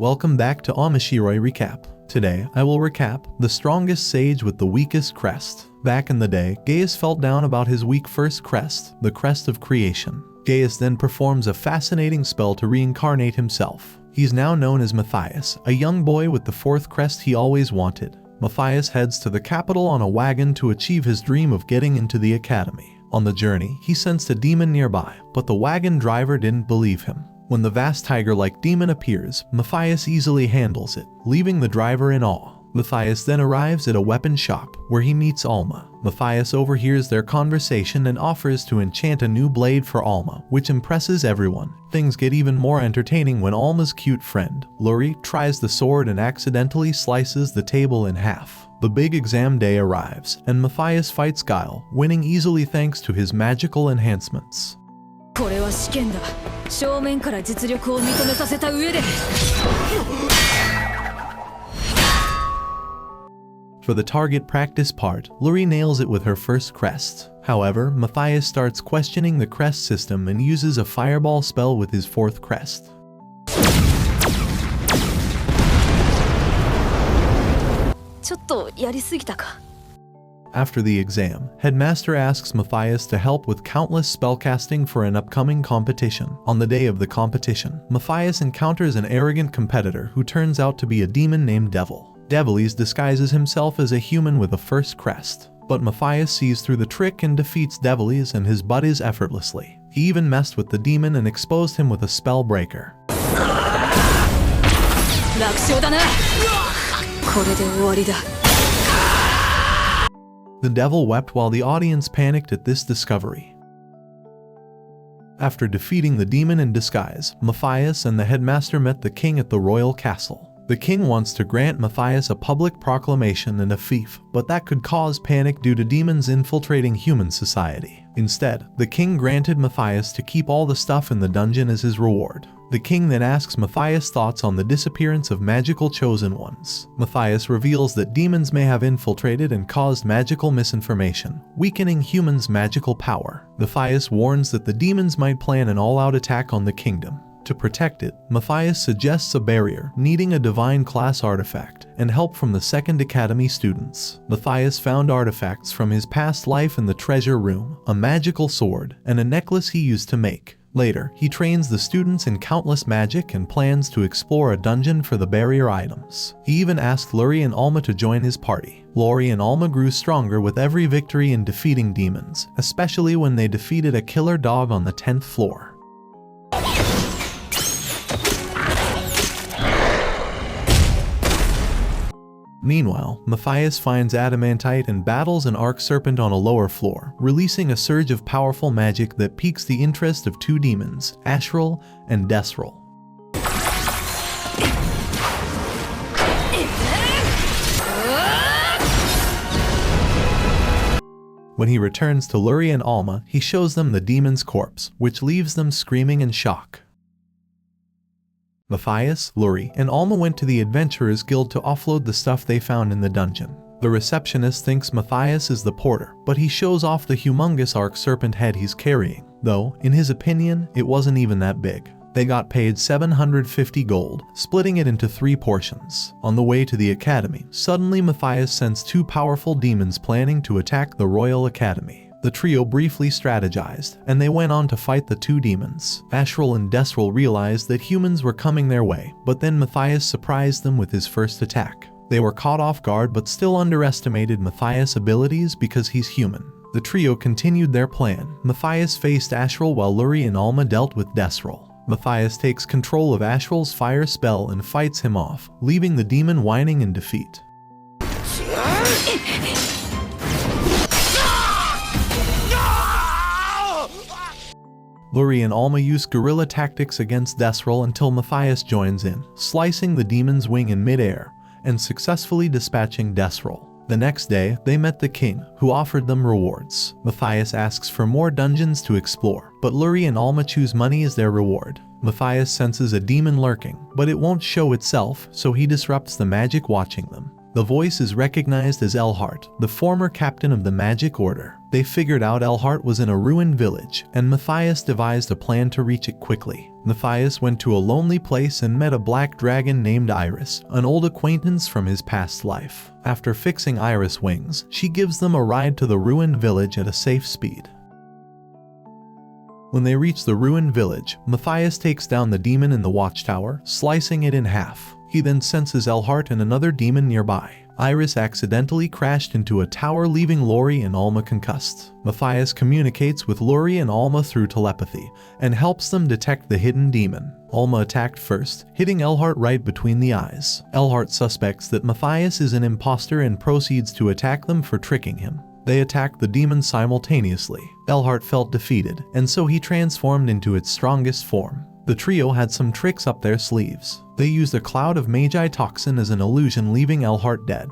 welcome back to Omoshiroi Recap. Today, I will recap the strongest sage with the weakest crest. Back in the day, Gaius felt down about his weak first crest, the crest of creation. Gaius then performs a fascinating spell to reincarnate himself. He's now known as Matthias, a young boy with the fourth crest he always wanted. Matthias heads to the capital on a wagon to achieve his dream of getting into the academy. On the journey, he sensed a demon nearby, but the wagon driver didn't believe him. When the vast tiger-like demon appears, Matthias easily handles it, leaving the driver in awe. Matthias then arrives at a weapon shop, where he meets Alma. Matthias overhears their conversation and offers to enchant a new blade for Alma, which impresses everyone. Things get even more entertaining when Alma's cute friend, Luri, tries the sword and accidentally slices the table in half. The big exam day arrives, and Matthias fights Guile, winning easily thanks to his magical enhancements. これは試験だ。正面から実力を認めさせた上で。For the target practice part, Luri nails it with her first crest. However, Matthias starts questioning the crest system and uses a fireball spell with his fourth crest. After the exam, Headmaster asks Matthias to help with countless spellcasting for an upcoming competition. On the day of the competition, Matthias encounters an arrogant competitor who turns out to be a demon named Devil. Devilis disguises himself as a human with a first crest, but Matthias sees through the trick and defeats Devilis and his buddies effortlessly. He even messed with the demon and exposed him with a spell breaker. The devil wept while the audience panicked at this discovery. After defeating the demon in disguise, Matthias and the headmaster met the king at the royal castle. The king wants to grant Matthias a public proclamation and a fief, but that could cause panic due to demons infiltrating human society. Instead, the king granted Matthias to keep all the stuff in the dungeon as his reward. The king then asks Matthias' thoughts on the disappearance of magical chosen ones. Matthias reveals that demons may have infiltrated and caused magical misinformation, weakening humans' magical power. Matthias warns that the demons might plan an all-out attack on the kingdom. To protect it, Matthias suggests a barrier, needing a divine class artifact, and help from the second academy students. Matthias found artifacts from his past life in the treasure room, a magical sword, and a necklace he used to make. Later, he trains the students in countless magic and plans to explore a dungeon for the barrier items. He even asked Luri and Alma to join his party. Luri and Alma grew stronger with every victory in defeating demons, especially when they defeated a killer dog on the 10th floor. Meanwhile, Matthias finds adamantite and battles an arc serpent on a lower floor, releasing a surge of powerful magic that piques the interest of two demons, Ashral and Desral. When he returns to Luri and Alma, he shows them the demon's corpse, which leaves them screaming in shock. Matthias, Luri, and Alma went to the Adventurers Guild to offload the stuff they found in the dungeon. The receptionist thinks Matthias is the porter, but he shows off the humongous arc serpent head he's carrying, though, in his opinion, it wasn't even that big. They got paid 750 gold, splitting it into 3 portions. On the way to the academy, suddenly Matthias sensed 2 powerful demons planning to attack the Royal Academy. The trio briefly strategized, and they went on to fight the 2 demons. Ashral and Desral realized that humans were coming their way, but then Matthias surprised them with his first attack. They were caught off guard but still underestimated Matthias' abilities because he's human. The trio continued their plan. Matthias faced Ashral while Luri and Alma dealt with Desral. Matthias takes control of Ashral's fire spell and fights him off, leaving the demon whining in defeat. Luri and Alma use guerrilla tactics against Desral until Matthias joins in, slicing the demon's wing in midair and successfully dispatching Desral. The next day, they met the king, who offered them rewards. Matthias asks for more dungeons to explore, but Luri and Alma choose money as their reward. Matthias senses a demon lurking, but it won't show itself, so he disrupts the magic watching them. The voice is recognized as Elhart, the former captain of the Magic Order. They figured out Elhart was in a ruined village, and Matthias devised a plan to reach it quickly. Matthias went to a lonely place and met a black dragon named Iris, an old acquaintance from his past life. After fixing Iris' wings, she gives them a ride to the ruined village at a safe speed. When they reach the ruined village, Matthias takes down the demon in the watchtower, slicing it in half. He then senses Elhart and another demon nearby. Iris accidentally crashed into a tower, leaving Lori and Alma concussed. Matthias communicates with Lori and Alma through telepathy and helps them detect the hidden demon. Alma attacked first, hitting Elhart right between the eyes. Elhart suspects that Matthias is an imposter and proceeds to attack them for tricking him. They attacked the demon simultaneously. Elhart felt defeated, and so he transformed into its strongest form. The trio had some tricks up their sleeves. They used a cloud of Magi toxin as an illusion, leaving Elhart dead.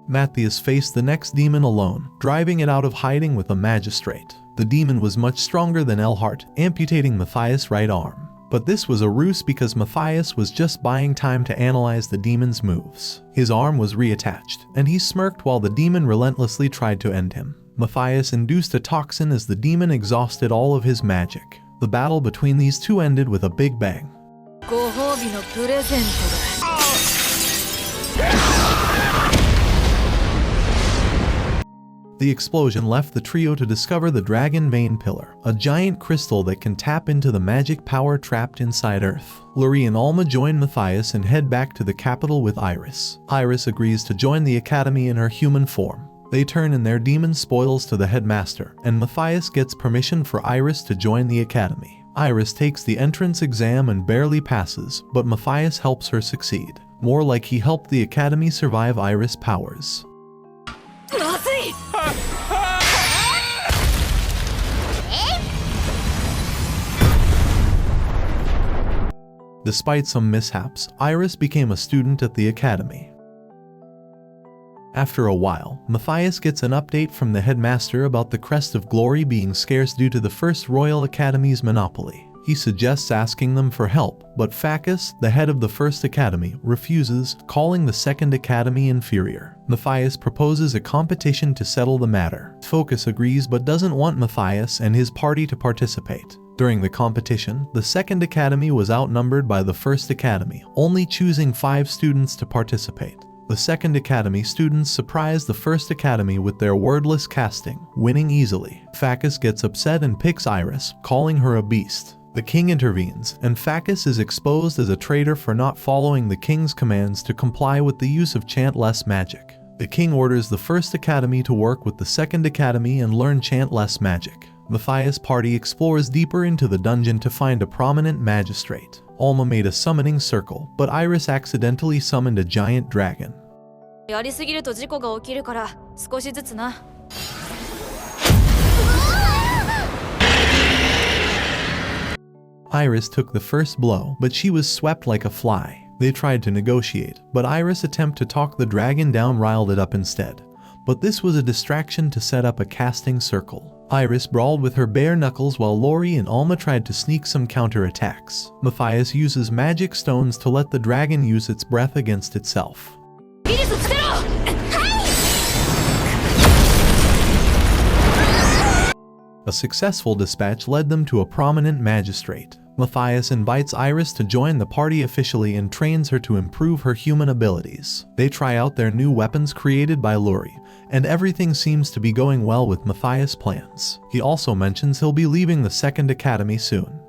Matthias faced the next demon alone, driving it out of hiding with a magistrate. The demon was much stronger than Elhart, amputating Matthias' right arm. But this was a ruse because Matthias was just buying time to analyze the demon's moves. His arm was reattached, and he smirked while the demon relentlessly tried to end him. Matthias induced a toxin as the demon exhausted all of his magic. The battle between these two ended with a big bang. The explosion left the trio to discover the Dragon Vein Pillar, a giant crystal that can tap into the magic power trapped inside Earth. Lori and Alma join Matthias and head back to the capital with Iris. Iris agrees to join the academy in her human form. They turn in their demon spoils to the headmaster, and Matthias gets permission for Iris to join the academy. Iris takes the entrance exam and barely passes, but Matthias helps her succeed. More like he helped the academy survive Iris' powers. Despite some mishaps, Iris became a student at the academy. After a while, Matthias gets an update from the headmaster about the Crest of Glory being scarce due to the First Royal Academy's monopoly. He suggests asking them for help, but Phacus, the head of the First Academy, refuses, calling the Second Academy inferior. Matthias proposes a competition to settle the matter. Phacus agrees but doesn't want Matthias and his party to participate. During the competition, the Second Academy was outnumbered by the First Academy, only choosing 5 students to participate. The Second Academy students surprised the First Academy with their wordless casting, winning easily. Phacus gets upset and picks Iris, calling her a beast. The king intervenes, and Phacus is exposed as a traitor for not following the king's commands to comply with the use of chant-less magic. The king orders the First Academy to work with the Second Academy and learn chant-less magic. Matthias' party explores deeper into the dungeon to find a prominent magistrate. Alma made a summoning circle, but Iris accidentally summoned a giant dragon. Iris took the first blow, but she was swept like a fly. They tried to negotiate, but Iris' attempt to talk the dragon down riled it up instead. But this was a distraction to set up a casting circle. Iris brawled with her bare knuckles while Lori and Alma tried to sneak some counterattacks. Matthias uses magic stones to let the dragon use its breath against itself. A successful dispatch led them to a prominent magistrate. Matthias invites Iris to join the party officially and trains her to improve her human abilities. They try out their new weapons created by Lori, and everything seems to be going well with Matthias' plans. He also mentions he'll be leaving the Second Academy soon.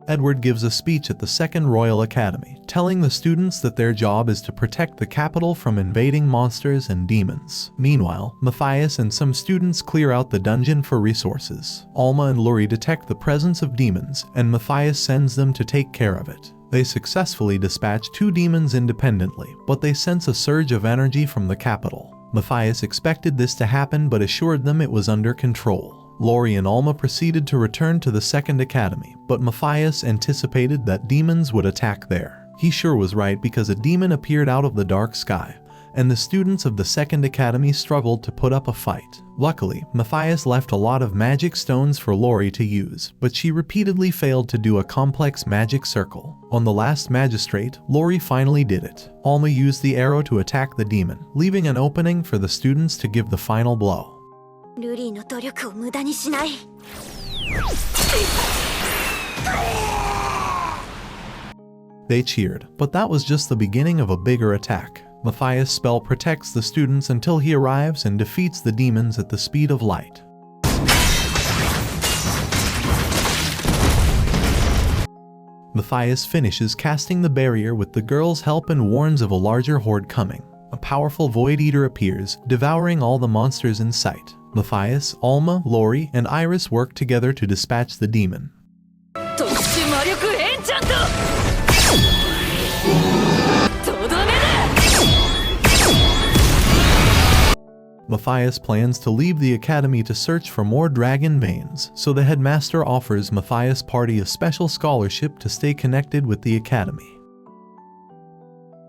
Edward gives a speech at the Second Royal Academy, telling the students that their job is to protect the capital from invading monsters and demons. Meanwhile, Matthias and some students clear out the dungeon for resources. Alma and Lori detect the presence of demons, and Matthias sends them to take care of it. They successfully dispatch 2 demons independently, but they sense a surge of energy from the capital. Matthias expected this to happen but assured them it was under control. Lori and Alma proceeded to return to the Second Academy, but Matthias anticipated that demons would attack there. He sure was right because a demon appeared out of the dark sky, and the students of the second academy struggled to put up a fight. Luckily, Matthias left a lot of magic stones for Lori to use, but she repeatedly failed to do a complex magic circle. On the last magistrate, Lori finally did it. Alma used the arrow to attack the demon, leaving an opening for the students to give the final blow. ルリーの努力を無駄にしない。They cheered, but that was just the beginning of a bigger attack. Matthias' spell protects the students until he arrives and defeats the demons at the speed of light. Matthias finishes casting the barrier with the girl's help and warns of a larger horde coming. A powerful Void Eater appears, devouring all the monsters in sight. Matthias, Alma, Lori, and Iris work together to dispatch the demon. Matthias plans to leave the academy to search for more dragon veins, so the headmaster offers Matthias' party a special scholarship to stay connected with the academy.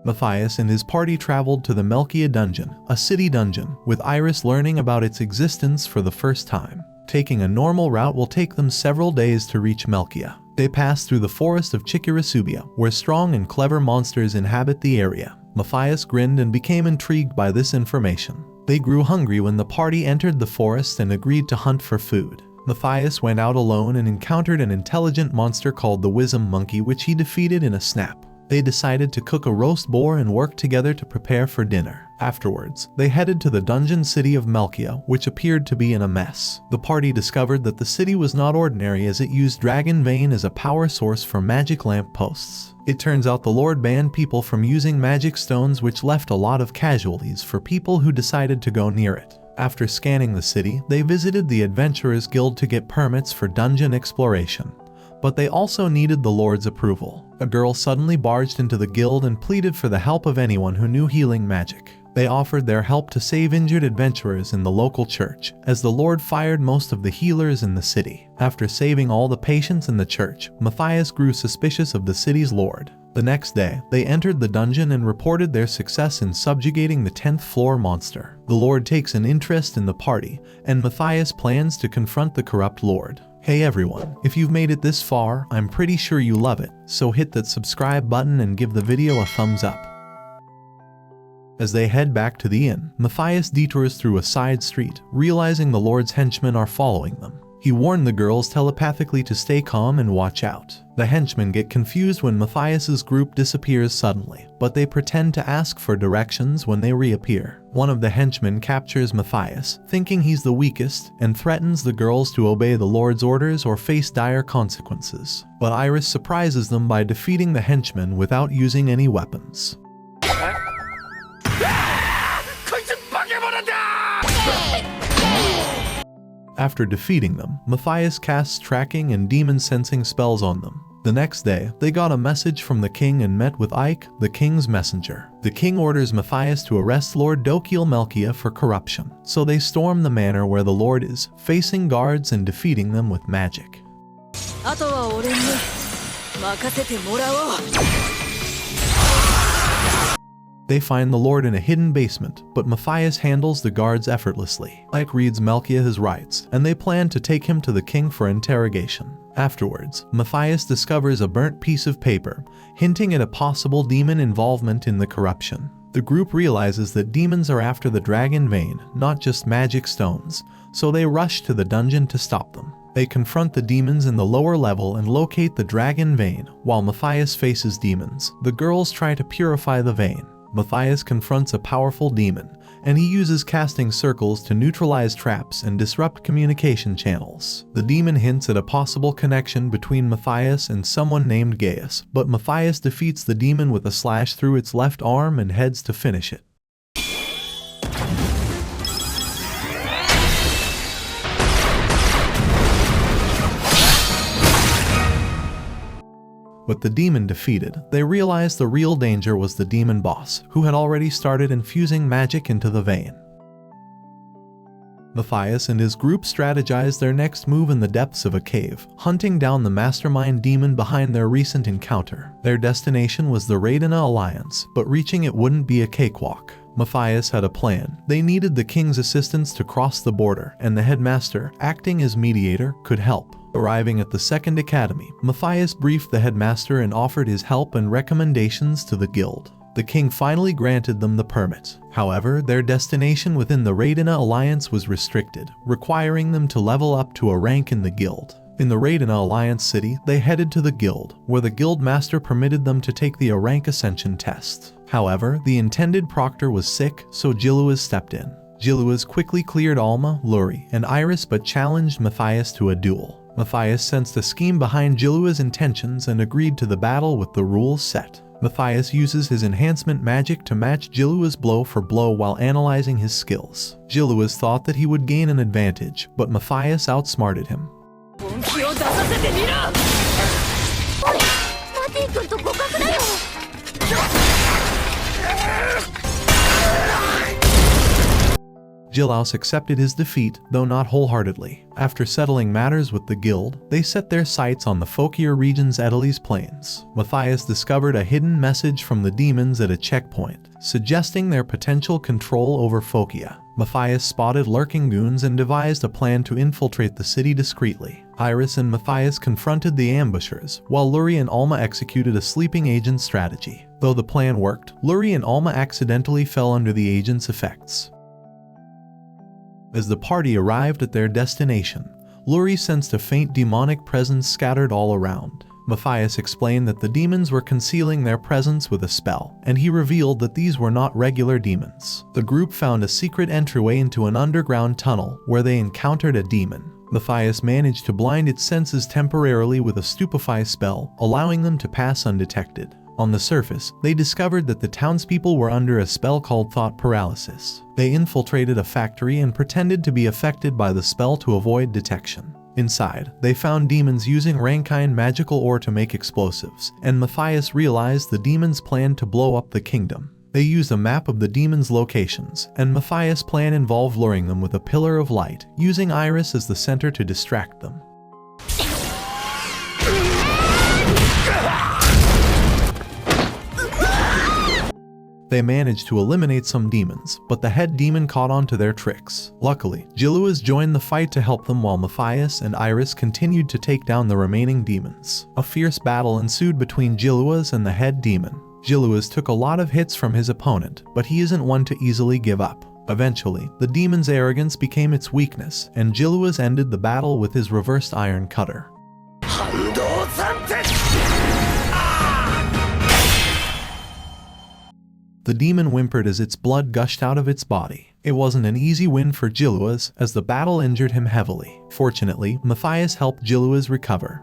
Matthias and his party traveled to the Melchia dungeon, a city dungeon, with Iris learning about its existence for the first time. Taking a normal route will take them several days to reach Melchia. They pass through the forest of Chikirasubia, where strong and clever monsters inhabit the area. Matthias grinned and became intrigued by this information. They grew hungry when the party entered the forest and agreed to hunt for food. Matthias went out alone and encountered an intelligent monster called the Wisdom Monkey, which he defeated in a snap. They decided to cook a roast boar and work together to prepare for dinner. Afterwards, they headed to the dungeon city of Melchia, which appeared to be in a mess. The party discovered that the city was not ordinary, as it used dragon vein as a power source for magic lamp posts. It turns out the Lord banned people from using magic stones, which left a lot of casualties for people who decided to go near it. After scanning the city, they visited the Adventurers Guild to get permits for dungeon exploration. But they also needed the Lord's approval. A girl suddenly barged into the guild and pleaded for the help of anyone who knew healing magic. They offered their help to save injured adventurers in the local church, as the Lord fired most of the healers in the city. After saving all the patients in the church, Matthias grew suspicious of the city's Lord. The next day, they entered the dungeon and reported their success in subjugating the 10th floor monster. The Lord takes an interest in the party, and Matthias plans to confront the corrupt Lord. Hey everyone, if you've made it this far, I'm pretty sure you love it, so hit that subscribe button and give the video a thumbs up. As they head back to the inn, Matthias detours through a side street, realizing the Lord's henchmen are following them. He warned the girls telepathically to stay calm and watch out. The henchmen get confused when Matthias's group disappears suddenly, but they pretend to ask for directions when they reappear. One of the henchmen captures Matthias, thinking he's the weakest, and threatens the girls to obey the Lord's orders or face dire consequences. But Iris surprises them by defeating the henchmen without using any weapons. After defeating them, Matthias casts tracking and demon sensing spells on them. The next day, they got a message from the king and met with Ike, the king's messenger. The king orders Matthias to arrest Lord Dokil Melchia for corruption, so they storm the manor where the Lord is, facing guards and defeating them with magic. They find the Lord in a hidden basement, but Matthias handles the guards effortlessly. Ike reads Melchia his rights, and they plan to take him to the king for interrogation. Afterwards, Matthias discovers a burnt piece of paper, hinting at a possible demon involvement in the corruption. The group realizes that demons are after the dragon vein, not just magic stones, so they rush to the dungeon to stop them. They confront the demons in the lower level and locate the dragon vein, while Matthias faces demons. The girls try to purify the vein. Matthias confronts a powerful demon, and he uses casting circles to neutralize traps and disrupt communication channels. The demon hints at a possible connection between Matthias and someone named Gaius, but Matthias defeats the demon with a slash through its left arm and heads to finish it. With the demon defeated, they realized the real danger was the demon boss, who had already started infusing magic into the vein. Matthias and his group strategized their next move in the depths of a cave, hunting down the mastermind demon behind their recent encounter. Their destination was the Raidena Alliance, but reaching it wouldn't be a cakewalk. Matthias had a plan. They needed the king's assistance to cross the border, and the headmaster, acting as mediator, could help. Arriving at the second academy, Matthias briefed the headmaster and offered his help and recommendations to the guild. The king finally granted them the permit. However, their destination within the Raidena Alliance was restricted, requiring them to level up to a rank in the guild. In the Raidena Alliance city, they headed to the guild, where the guild master permitted them to take the rank ascension test. However, the intended proctor was sick, so Giluas stepped in. Giluas quickly cleared Alma, Luri, and Iris but challenged Matthias to a duel. Matthias sensed a scheme behind Giluas' intentions and agreed to the battle with the rules set. Matthias uses his enhancement magic to match Giluas blow for blow while analyzing his skills. Giluas thought that he would gain an advantage, but Matthias outsmarted him. Gilaus accepted his defeat, though not wholeheartedly. After settling matters with the guild, they set their sights on the Fokia region's Edelise Plains. Matthias discovered a hidden message from the demons at a checkpoint, suggesting their potential control over Fokia. Matthias spotted lurking goons and devised a plan to infiltrate the city discreetly. Iris and Matthias confronted the ambushers, while Luri and Alma executed a sleeping agent strategy. Though the plan worked, Luri and Alma accidentally fell under the agent's effects. As the party arrived at their destination, Luri sensed a faint demonic presence scattered all around. Matthias explained that the demons were concealing their presence with a spell, and he revealed that these were not regular demons. The group found a secret entryway into an underground tunnel where they encountered a demon. Matthias managed to blind its senses temporarily with a stupefy spell, allowing them to pass undetected. On the surface, they discovered that the townspeople were under a spell called thought paralysis. They infiltrated a factory and pretended to be affected by the spell to avoid detection. Inside, they found demons using Reincarnation magical ore to make explosives, and Matthias realized the demons planned to blow up the kingdom. They used a map of the demons' locations, and Matthias' plan involved luring them with a pillar of light, using Iris as the center to distract them. They managed to eliminate some demons, but the head demon caught on to their tricks. Luckily, Giluas joined the fight to help them while Matthias and Iris continued to take down the remaining demons. A fierce battle ensued between Giluas and the head demon. Giluas took a lot of hits from his opponent, but he isn't one to easily give up. Eventually, the demon's arrogance became its weakness, and Giluas ended the battle with his reversed iron cutter. The demon whimpered as its blood gushed out of its body. It wasn't an easy win for Giluas, as the battle injured him heavily. Fortunately, Matthias helped Giluas recover.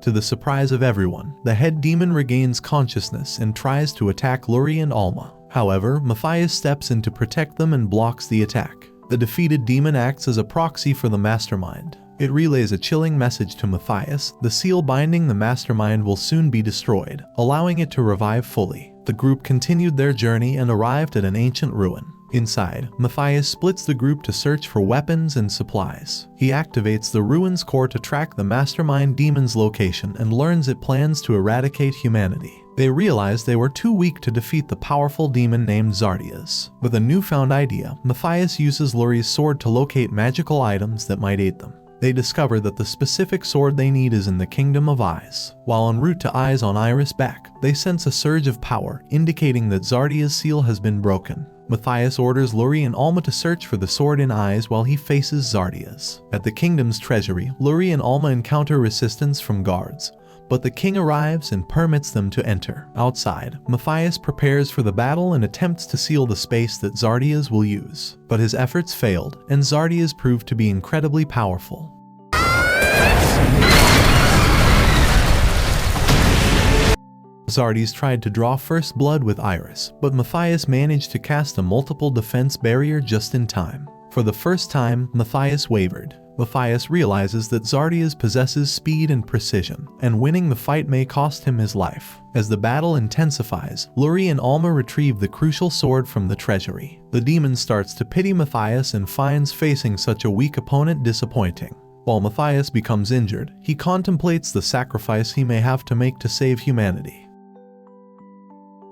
To the surprise of everyone, the head demon regains consciousness and tries to attack Luri and Alma. However, Matthias steps in to protect them and blocks the attack. The defeated demon acts as a proxy for the mastermind. It relays a chilling message to Matthias: the seal binding the mastermind will soon be destroyed, allowing it to revive fully. The group continued their journey and arrived at an ancient ruin. Inside, Matthias splits the group to search for weapons and supplies. He activates the ruin's core to track the mastermind demon's location and learns it plans to eradicate humanity. They realized they were too weak to defeat the powerful demon named Zardias. With a newfound idea, Matthias uses Luri's sword to locate magical items that might aid them. They discover that the specific sword they need is in the Kingdom of Eyes. While en route to Eyes on Iris' back, they sense a surge of power, indicating that Zardias' seal has been broken. Matthias orders Luri and Alma to search for the sword in Eyes while he faces Zardias. At the kingdom's treasury, Luri and Alma encounter resistance from guards, but the king arrives and permits them to enter. Outside, Matthias prepares for the battle and attempts to seal the space that Zardias will use. But his efforts failed, and Zardias proved to be incredibly powerful. Zardias tried to draw first blood with Iris, but Matthias managed to cast a multiple defense barrier just in time. For the first time, Matthias wavered. Matthias realizes that Zardias possesses speed and precision, and winning the fight may cost him his life. As the battle intensifies, Luri and Alma retrieve the crucial sword from the treasury. The demon starts to pity Matthias and finds facing such a weak opponent disappointing. While Matthias becomes injured, he contemplates the sacrifice he may have to make to save humanity.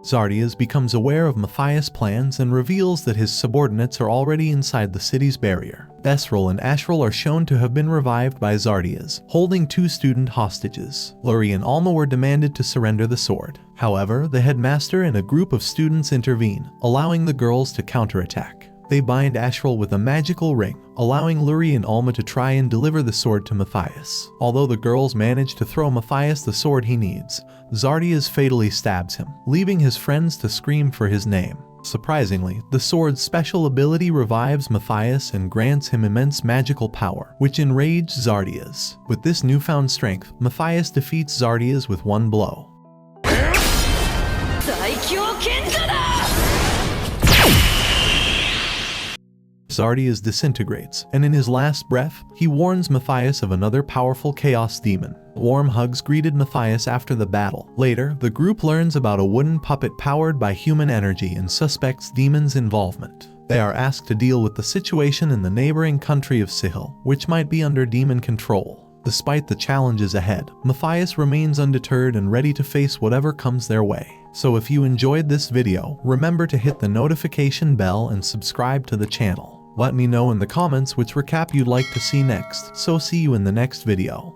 Zardias becomes aware of Matthias' plans and reveals that his subordinates are already inside the city's barrier. Esrel and Ashral are shown to have been revived by Zardias, holding 2 student hostages. Luri and Alma were demanded to surrender the sword. However, the headmaster and a group of students intervene, allowing the girls to counterattack. They bind Ashral with a magical ring, allowing Luri and Alma to try and deliver the sword to Matthias. Although the girls manage to throw Matthias the sword he needs, Zardias fatally stabs him, leaving his friends to scream for his name. Surprisingly, the sword's special ability revives Matthias and grants him immense magical power, which enraged Zardias. With this newfound strength, Matthias defeats Zardias with one blow. Zardias disintegrates, and in his last breath, he warns Matthias of another powerful chaos demon. Warm hugs greeted Matthias after the battle. Later, the group learns about a wooden puppet powered by human energy and suspects demons' involvement. They are asked to deal with the situation in the neighboring country of Sihil, which might be under demon control. Despite the challenges ahead, Matthias remains undeterred and ready to face whatever comes their way. So if you enjoyed this video, remember to hit the notification bell and subscribe to the channel. Let me know in the comments which recap you'd like to see next, so see you in the next video.